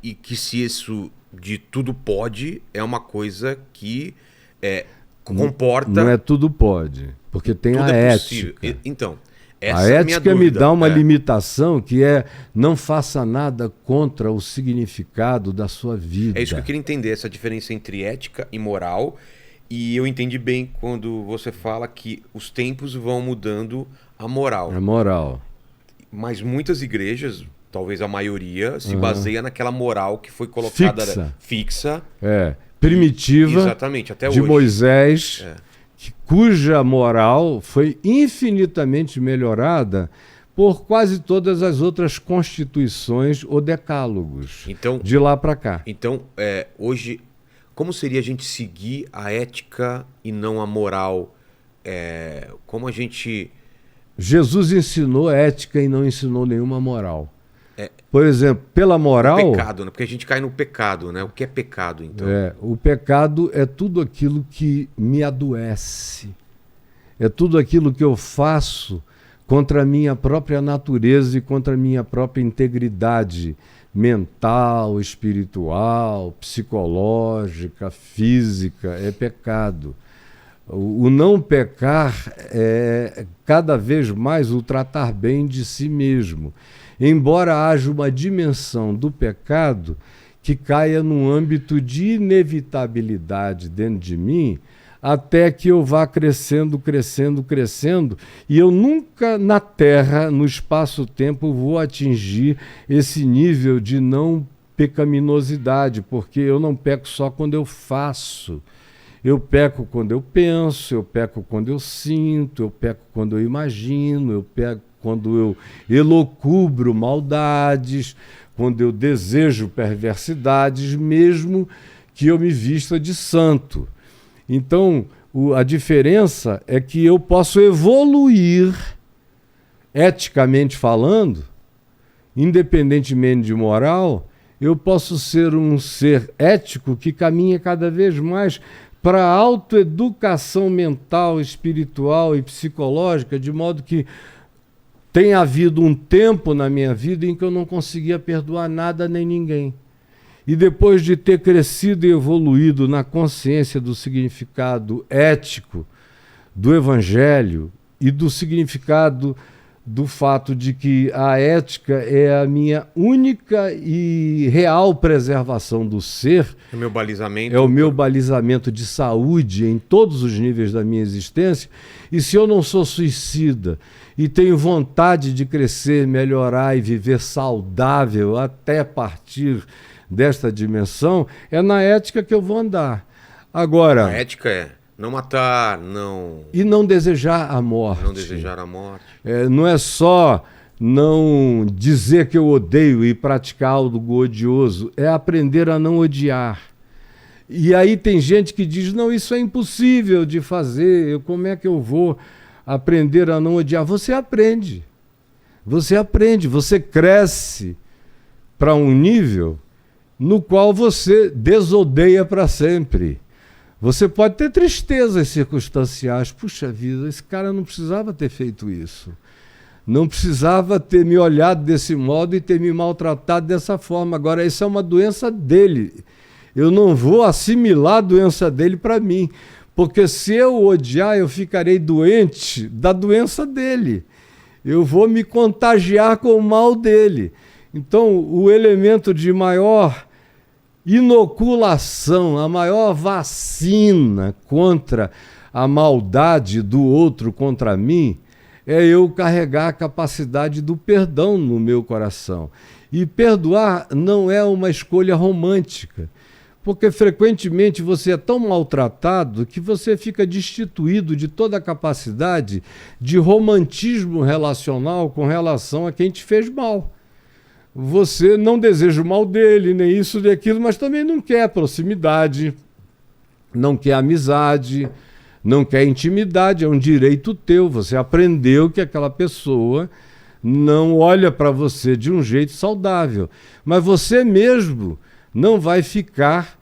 E que se isso de tudo pode é uma coisa que comporta... Não é tudo pode, porque tem tudo a é ética. possível. Então, A essa é a minha ética me dúvida. dá uma limitação que é não faça nada contra o significado da sua vida. É isso que eu queria entender, essa diferença entre ética e moral. E eu entendi bem quando você fala que os tempos vão mudando a moral. A moral. Mas muitas igrejas, talvez a maioria, se baseia naquela moral que foi colocada fixa. Primitiva. Exatamente, até de hoje. Moisés, cuja moral foi infinitamente melhorada por quase todas as outras constituições ou decálogos, Então, de lá para cá. Então, hoje, como seria a gente seguir a ética e não a moral? Como a gente... Jesus ensinou ética e não ensinou nenhuma moral. Por exemplo, pela moral... O pecado, né? Porque a gente cai no pecado, né? O que é pecado, então? O pecado é tudo aquilo que me adoece. É tudo aquilo que eu faço contra a minha própria natureza e contra a minha própria integridade mental, espiritual, psicológica, física. É pecado. O não pecar é cada vez mais o tratar bem de si mesmo. Embora haja uma dimensão do pecado que caia num âmbito de inevitabilidade dentro de mim, até que eu vá crescendo, crescendo, crescendo, e eu nunca na Terra, no espaço-tempo, vou atingir esse nível de não pecaminosidade, porque eu não peco só quando eu faço. Eu peco quando eu penso, eu peco quando eu sinto, eu peco quando eu imagino, eu peco quando eu elocubro maldades, quando eu desejo perversidades, mesmo que eu me vista de santo. Então, a diferença é que eu posso evoluir, eticamente falando, independentemente de moral, eu posso ser um ser ético que caminha cada vez mais para a autoeducação mental, espiritual e psicológica, de modo que tem havido um tempo na minha vida em que eu não conseguia perdoar nada nem ninguém. E depois de ter crescido e evoluído na consciência do significado ético do Evangelho e do significado do fato de que a ética é a minha única e real preservação do ser. É o meu balizamento. É o meu balizamento de saúde em todos os níveis da minha existência. E se eu não sou suicida e tenho vontade de crescer, melhorar e viver saudável até partir desta dimensão, é na ética que eu vou andar. Agora, a ética é não matar, não... E não desejar a morte. Não desejar a morte. Não é só não dizer que eu odeio e praticar algo odioso, é aprender a não odiar. E aí tem gente que diz, não, isso é impossível de fazer, como é que eu vou aprender a não odiar? Você aprende, você cresce para um nível no qual você desodeia para sempre. Você pode ter tristezas circunstanciais. Puxa vida, esse cara não precisava ter feito isso. Não precisava ter me olhado desse modo e ter me maltratado dessa forma. Agora, isso é uma doença dele. Eu não vou assimilar a doença dele para mim. Porque se eu odiar, eu ficarei doente da doença dele. Eu vou me contagiar com o mal dele. Então, o elemento de maior inoculação, a maior vacina contra a maldade do outro contra mim, é eu carregar a capacidade do perdão no meu coração. E perdoar não é uma escolha romântica, porque frequentemente você é tão maltratado que você fica destituído de toda a capacidade de romantismo relacional com relação a quem te fez mal. Você não deseja o mal dele, nem isso, nem aquilo, mas também não quer proximidade, não quer amizade, não quer intimidade, é um direito teu. Você aprendeu que aquela pessoa não olha para você de um jeito saudável, mas você mesmo não vai ficar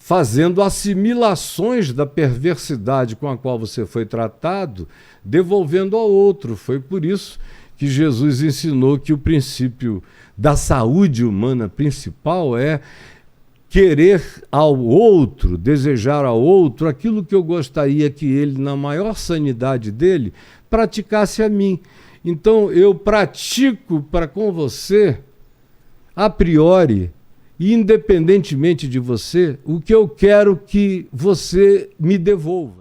fazendo assimilações da perversidade com a qual você foi tratado, devolvendo ao outro. Foi por isso que Jesus ensinou que o princípio da saúde humana principal é querer ao outro, desejar ao outro aquilo que eu gostaria que ele, na maior sanidade dele, praticasse a mim. Então eu pratico para com você, a priori, independentemente de você, o que eu quero que você me devolva.